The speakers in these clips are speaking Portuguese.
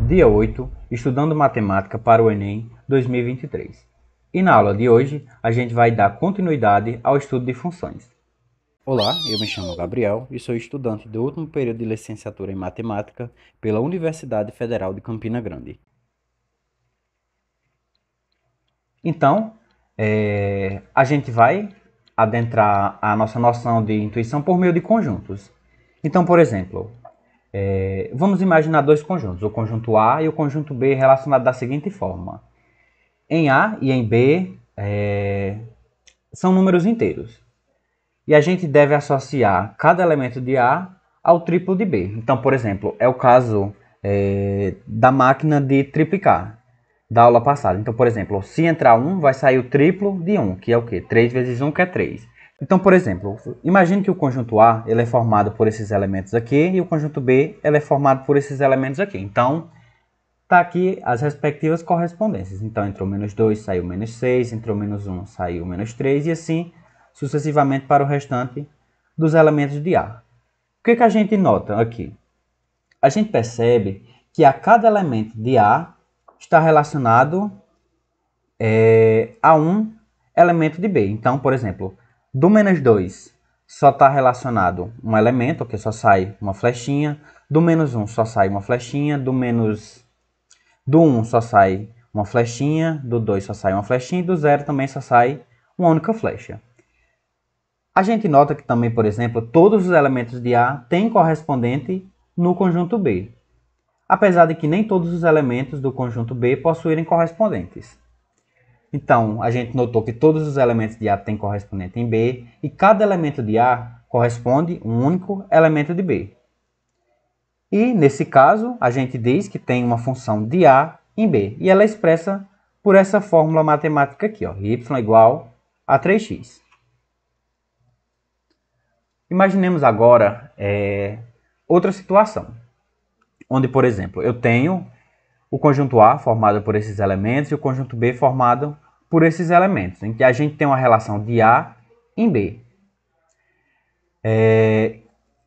dia 8, estudando matemática para o Enem 2023. E na aula de hoje, a gente vai dar continuidade ao estudo de funções. Olá, eu me chamo Gabriel e sou estudante do último período de licenciatura em matemática pela Universidade Federal de Campina Grande. Então, a gente vai adentrar a nossa noção de intuição por meio de conjuntos. Então, por exemplo, vamos imaginar dois conjuntos, o conjunto A e o conjunto B, relacionados da seguinte forma. Em A e em B são números inteiros. E a gente deve associar cada elemento de A ao triplo de B. Então, por exemplo, é o caso da máquina de triplicar da aula passada. Então, por exemplo, se entrar 1, vai sair o triplo de 1, que é o quê? 3 vezes 1, que é 3. Então, por exemplo, imagine que o conjunto A ele é formado por esses elementos aqui e o conjunto B ele é formado por esses elementos aqui. Então, está aqui as respectivas correspondências. Então, entrou menos 2, saiu menos 6, entrou menos 1, saiu menos 3 e assim sucessivamente para o restante dos elementos de A. O que a gente nota aqui? A gente percebe que a cada elemento de A está relacionado a um elemento de B. Então, por exemplo, do menos 2 só está relacionado um elemento, que só sai uma flechinha. Do menos 1 só sai uma flechinha. Do 1 só sai uma flechinha. Do 2 só sai uma flechinha. E do 0 também só sai uma única flecha. A gente nota que também, por exemplo, todos os elementos de A têm correspondente no conjunto B, apesar de que nem todos os elementos do conjunto B possuírem correspondentes. Então, a gente notou que todos os elementos de A têm correspondente em B e cada elemento de A corresponde a um único elemento de B. E, nesse caso, a gente diz que tem uma função de A em B e ela é expressa por essa fórmula matemática aqui, ó, y igual a 3x. Imaginemos agora outra situação, onde, por exemplo, eu tenho o conjunto A formado por esses elementos e o conjunto B formado por esses elementos, em que a gente tem uma relação de A em B.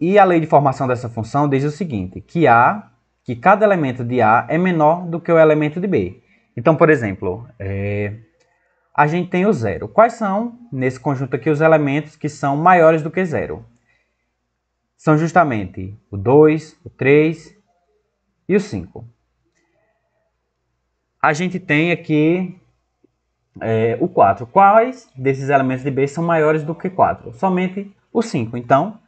E a lei de formação dessa função diz o seguinte, que cada elemento de A é menor do que o elemento de B. Então, por exemplo, a gente tem o zero. Quais são, nesse conjunto aqui, os elementos que são maiores do que zero? São justamente o 2, o 3 e o 5. A gente tem aqui o 4. Quais desses elementos de B são maiores do que 4? Somente o 5. Então,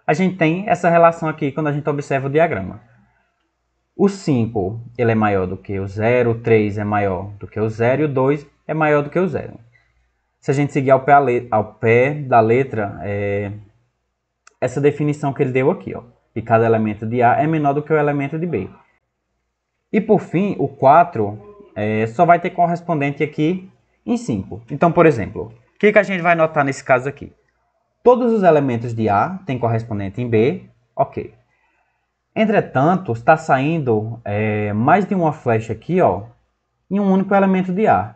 a gente tem essa relação aqui quando a gente observa o diagrama. O 5 ele é maior do que o 0, o 3 é maior do que o 0 e o 2 é maior do que o 0. Se a gente seguir ao pé da letra, essa definição que ele deu aqui, ó, que cada elemento de A é menor do que o elemento de B. E por fim, o 4 só vai ter correspondente aqui em 5. Então, por exemplo, o que a gente vai notar nesse caso aqui? Todos os elementos de A têm correspondente em B, ok. Entretanto, está saindo mais de uma flecha aqui, ó, em um único elemento de A.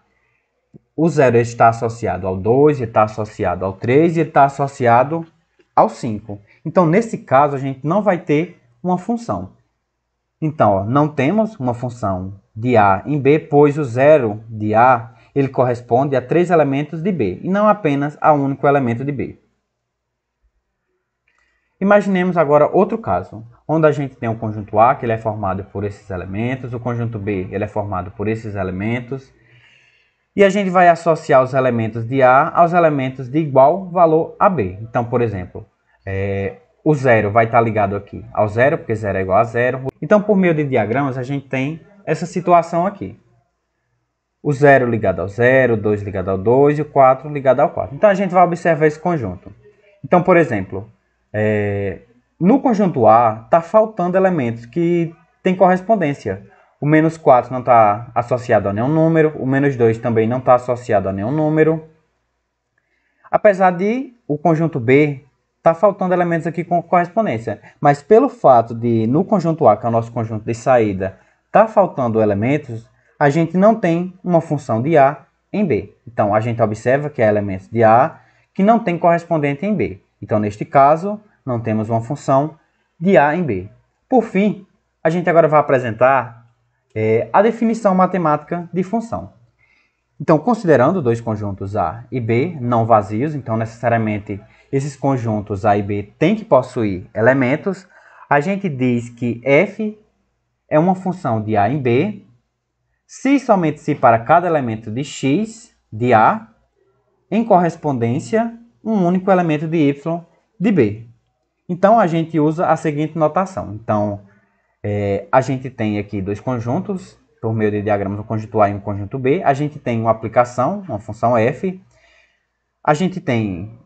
O 0 está associado ao 2, está associado ao 3 e está associado ao 5. Então, nesse caso, a gente não vai ter uma função. Então, ó, não temos uma função de A em B, pois o 0 de A ele corresponde a 3 elementos de B, e não apenas a um único elemento de B. Imaginemos agora outro caso, onde a gente tem o conjunto A, que ele é formado por esses elementos, o conjunto B ele é formado por esses elementos, e a gente vai associar os elementos de A aos elementos de igual valor a B. Então, por exemplo, o 0 vai estar ligado aqui ao 0, porque 0 é igual a 0. Então, por meio de diagramas, a gente tem essa situação aqui. O 0 ligado ao 0, o 2 ligado ao 2 e o 4 ligado ao 4. Então, a gente vai observar esse conjunto. Então, por exemplo, no conjunto A, está faltando elementos que têm correspondência. O menos 4 não está associado a nenhum número. O menos 2 também não está associado a nenhum número. Apesar de o conjunto B está faltando elementos aqui com correspondência. Mas pelo fato de no conjunto A, que é o nosso conjunto de saída, está faltando elementos, a gente não tem uma função de A em B. Então a gente observa que há elementos de A que não tem correspondente em B. Então neste caso, não temos uma função de A em B. Por fim, a gente agora vai apresentar a definição matemática de função. Então, considerando dois conjuntos A e B não vazios, então necessariamente esses conjuntos A e B têm que possuir elementos, a gente diz que f é uma função de A em B, se e somente se para cada elemento de x de A, em correspondência, um único elemento de y de B. Então, a gente usa a seguinte notação. Então, a gente tem aqui dois conjuntos, por meio de diagramas, um conjunto A e um conjunto B. A gente tem uma aplicação, uma função f. A gente tem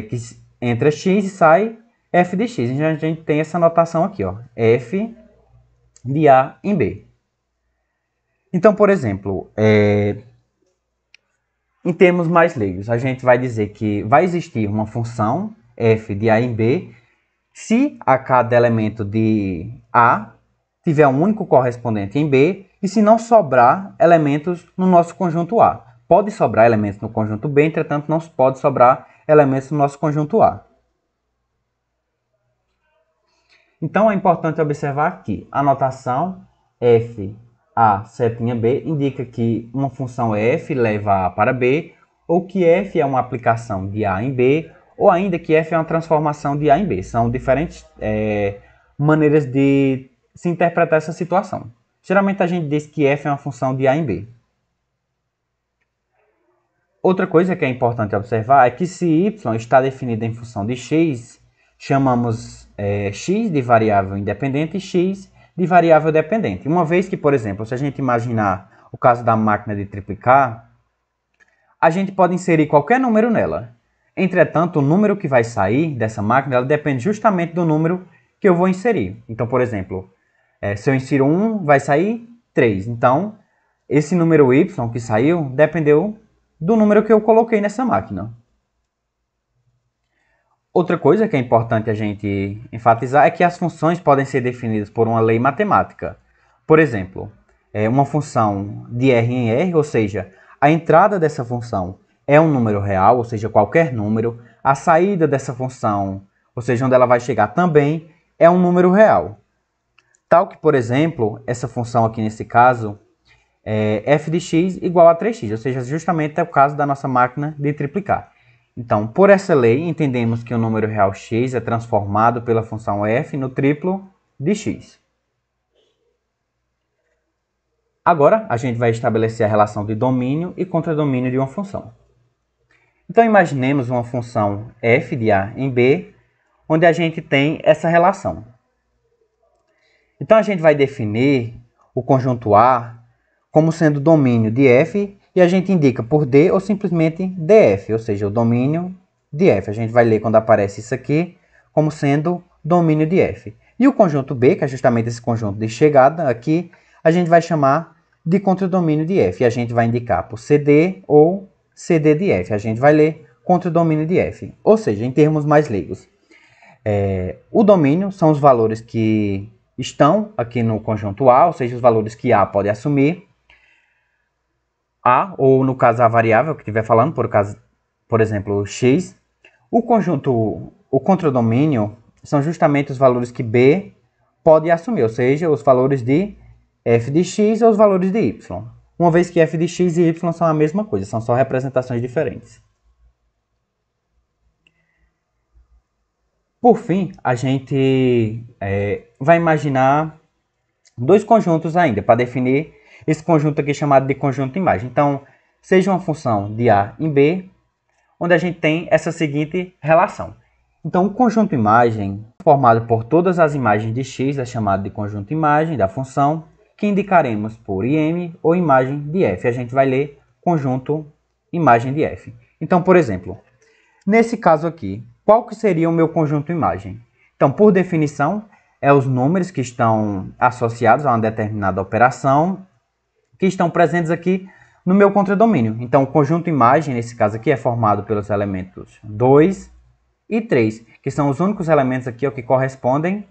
que entra x e sai f de x. Então, a gente tem essa notação aqui, ó, f de A em B. Então, por exemplo, em termos mais leigos, a gente vai dizer que vai existir uma função f de A em B se a cada elemento de A tiver um único correspondente em B e se não sobrar elementos no nosso conjunto A. Pode sobrar elementos no conjunto B, entretanto não pode sobrar elementos no nosso conjunto A. Então é importante observar que a notação f a setinha B indica que uma função f leva A para B, ou que f é uma aplicação de A em B, ou ainda que f é uma transformação de A em B. São diferentes maneiras de se interpretar essa situação. Geralmente a gente diz que f é uma função de A em B. Outra coisa que é importante observar é que se y está definido em função de x, chamamos x de variável independente e x de variável dependente. Uma vez que, por exemplo, se a gente imaginar o caso da máquina de triplicar, a gente pode inserir qualquer número nela. Entretanto, o número que vai sair dessa máquina ela depende justamente do número que eu vou inserir. Então, por exemplo, se eu insiro 1, vai sair 3. Então, esse número y que saiu dependeu do número que eu coloquei nessa máquina. Outra coisa que é importante a gente enfatizar é que as funções podem ser definidas por uma lei matemática. Por exemplo, uma função de R em R, ou seja, a entrada dessa função é um número real, ou seja, qualquer número. A saída dessa função, ou seja, onde ela vai chegar também, é um número real. Tal que, por exemplo, essa função aqui nesse caso, f de x igual a 3x, ou seja, justamente é o caso da nossa máquina de triplicar. Então, por essa lei, entendemos que o número real x é transformado pela função f no triplo de x. Agora, a gente vai estabelecer a relação de domínio e contradomínio de uma função. Então, imaginemos uma função f de A em B, onde a gente tem essa relação. Então, a gente vai definir o conjunto A como sendo domínio de f, e a gente indica por D ou simplesmente df, ou seja, o domínio de f. A gente vai ler quando aparece isso aqui como sendo domínio de f. E o conjunto B, que é justamente esse conjunto de chegada aqui, a gente vai chamar de contradomínio de f. E a gente vai indicar por CD ou CD de f. A gente vai ler contradomínio de f. Ou seja, em termos mais leigos, o domínio são os valores que estão aqui no conjunto A, ou seja, os valores que A pode assumir. A, ou no caso a variável que estiver falando, por exemplo, x. O contradomínio são justamente os valores que B pode assumir, ou seja, os valores de f de x ou os valores de y. Uma vez que f de x e y são a mesma coisa, são só representações diferentes. Por fim, a gente vai imaginar dois conjuntos ainda, para definir esse conjunto aqui chamado de conjunto imagem. Então, seja uma função de A em B, onde a gente tem essa seguinte relação. Então, o conjunto imagem, formado por todas as imagens de x, é chamado de conjunto imagem da função, que indicaremos por im ou imagem de f. A gente vai ler conjunto imagem de f. Então, por exemplo, nesse caso aqui, qual que seria o meu conjunto imagem? Então, por definição, é os números que estão associados a uma determinada operação, que estão presentes aqui no meu contradomínio. Então, o conjunto imagem, nesse caso aqui, é formado pelos elementos 2 e 3, que são os únicos elementos aqui que correspondem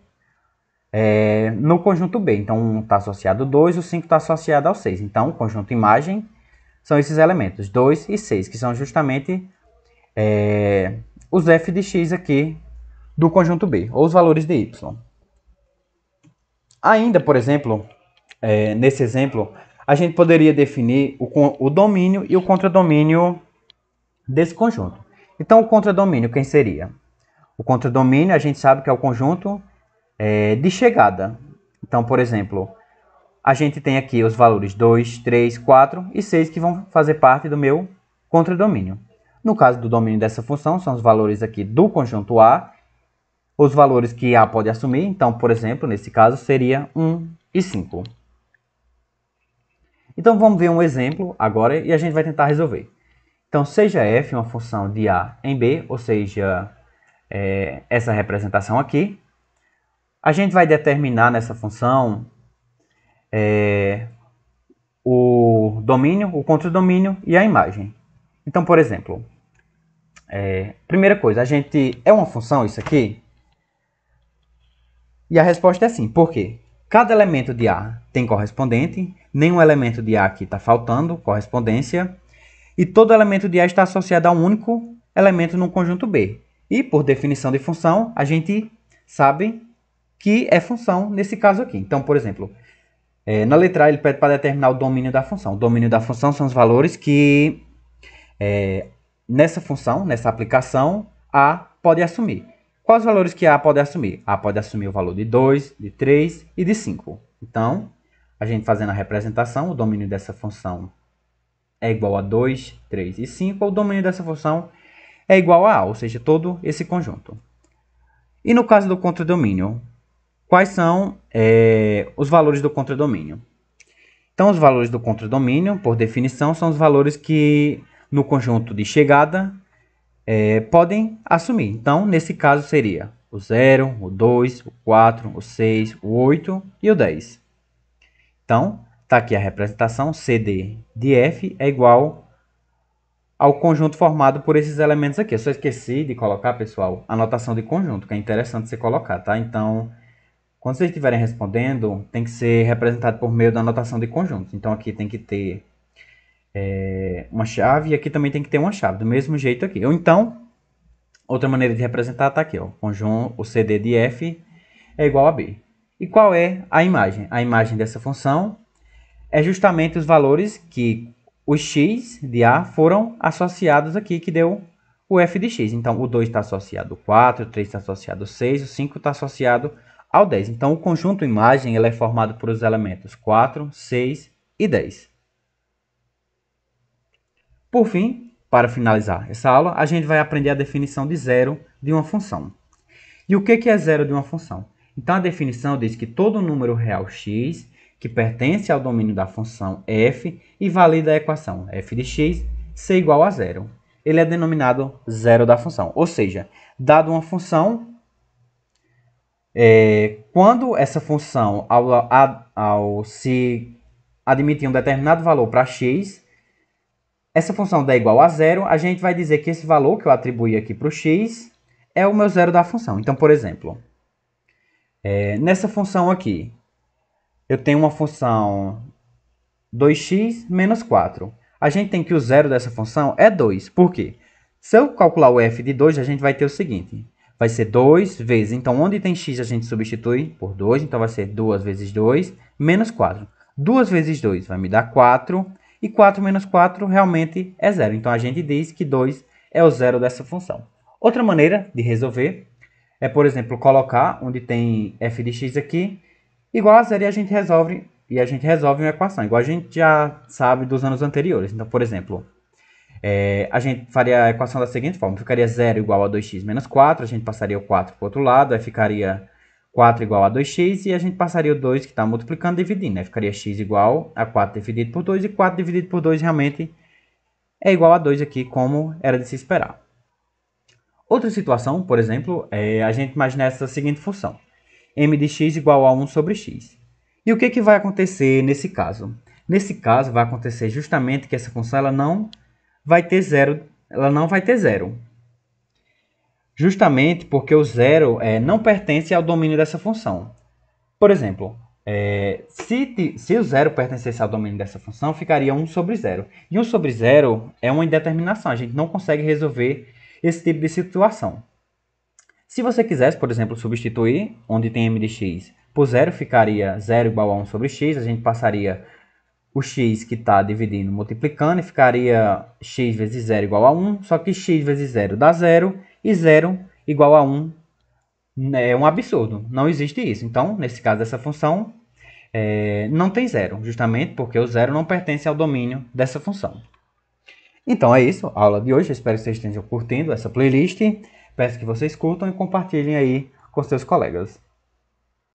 no conjunto B. Então, 1 está associado ao 2, o 5 está associado ao 6. Então, o conjunto imagem são esses elementos, 2 e 6, que são justamente os f de x aqui do conjunto B, ou os valores de y. Ainda, por exemplo, nesse exemplo, a gente poderia definir o domínio e o contradomínio desse conjunto. Então, o contradomínio, quem seria? O contradomínio, a gente sabe que é o conjunto de chegada. Então, por exemplo, a gente tem aqui os valores 2, 3, 4 e 6 que vão fazer parte do meu contradomínio. No caso do domínio dessa função, são os valores aqui do conjunto A, os valores que A pode assumir. Então, por exemplo, nesse caso, seria 1 e 5. Então, vamos ver um exemplo agora e a gente vai tentar resolver. Então, seja f uma função de A em B, ou seja, essa representação aqui, a gente vai determinar nessa função o domínio, o contradomínio e a imagem. Então, por exemplo, primeira coisa, a gente é uma função isso aqui? E a resposta é sim. Por quê? Cada elemento de A tem correspondente, nenhum elemento de A aqui está faltando correspondência, e todo elemento de A está associado a um único elemento no conjunto B. E, por definição de função, a gente sabe que é função nesse caso aqui. Então, por exemplo, na letra A ele pede para determinar o domínio da função. O domínio da função são os valores que, nessa função, nessa aplicação, A pode assumir. Quais os valores que A pode assumir? A pode assumir o valor de 2, de 3 e de 5. Então, a gente fazendo a representação, o domínio dessa função é igual a 2, 3 e 5. O domínio dessa função é igual a A, ou seja, todo esse conjunto. E no caso do contradomínio, quais são os valores do contradomínio? Então, os valores do contradomínio, por definição, são os valores que no conjunto de chegada podem assumir. Então, nesse caso, seria o 0, o 2, o 4, o 6, o 8 e o 10. Então, está aqui a representação CD de F é igual ao conjunto formado por esses elementos aqui. Eu só esqueci de colocar, pessoal, a notação de conjunto, que é interessante você colocar, tá? Então, quando vocês estiverem respondendo, tem que ser representado por meio da notação de conjunto. Então, aqui tem que ter uma chave e aqui também tem que ter uma chave, do mesmo jeito aqui. Ou então, outra maneira de representar está aqui, ó, o CD de F é igual a B. E qual é a imagem? A imagem dessa função é justamente os valores que os x de A foram associados aqui, que deu o f de x. Então, o 2 está associado ao 4, o 3 está associado ao 6, o 5 está associado ao 10. Então, o conjunto imagem ele é formado por os elementos 4, 6 e 10. Por fim, para finalizar essa aula, a gente vai aprender a definição de zero de uma função. E o que é zero de uma função? Então, a definição diz que todo número real x que pertence ao domínio da função f e valida a equação f de x ser igual a zero. Ele é denominado zero da função. Ou seja, dado uma função, quando essa função, ao se admitir um determinado valor para x, essa função dá igual a zero, a gente vai dizer que esse valor que eu atribuí aqui para o x é o meu zero da função. Então, por exemplo, nessa função aqui, eu tenho uma função 2x menos 4. A gente tem que o zero dessa função é 2. Por quê? Se eu calcular o f de 2, a gente vai ter o seguinte. Vai ser 2 vezes, então onde tem x a gente substitui por 2, então vai ser 2 vezes 2 menos 4. 2 vezes 2 vai me dar 4, e 4 menos 4 realmente é zero. Então, a gente diz que 2 é o zero dessa função. Outra maneira de resolver é, por exemplo, colocar onde tem f de x aqui igual a zero e a gente resolve uma equação, igual a gente já sabe dos anos anteriores. Então, por exemplo, a gente faria a equação da seguinte forma. Ficaria 0 igual a 2x menos 4, a gente passaria o 4 para o outro lado, aí ficaria 4 igual a 2x, e a gente passaria o 2 que está multiplicando e dividindo, né? Ficaria x igual a 4 dividido por 2, e 4 dividido por 2 realmente é igual a 2 aqui, como era de se esperar. Outra situação, por exemplo, é a gente imaginar essa seguinte função. M de x igual a 1 sobre x. E o que vai acontecer nesse caso? Nesse caso, vai acontecer justamente que essa função ela não vai ter zero. Justamente porque o zero não pertence ao domínio dessa função. Por exemplo, se o zero pertencesse ao domínio dessa função, ficaria 1 sobre 0. E 1 sobre 0 é uma indeterminação, a gente não consegue resolver esse tipo de situação. Se você quisesse, por exemplo, substituir onde tem m de x por 0 ficaria 0 igual a 1 sobre x, a gente passaria o x que está dividindo, multiplicando, e ficaria x vezes 0 igual a 1, só que x vezes 0 dá 0, e 0 igual a 1 é um absurdo, não existe isso. Então, nesse caso dessa função, não tem zero, justamente porque o zero não pertence ao domínio dessa função. Então é isso, a aula de hoje, eu espero que vocês estejam curtindo essa playlist, peço que vocês curtam e compartilhem aí com seus colegas.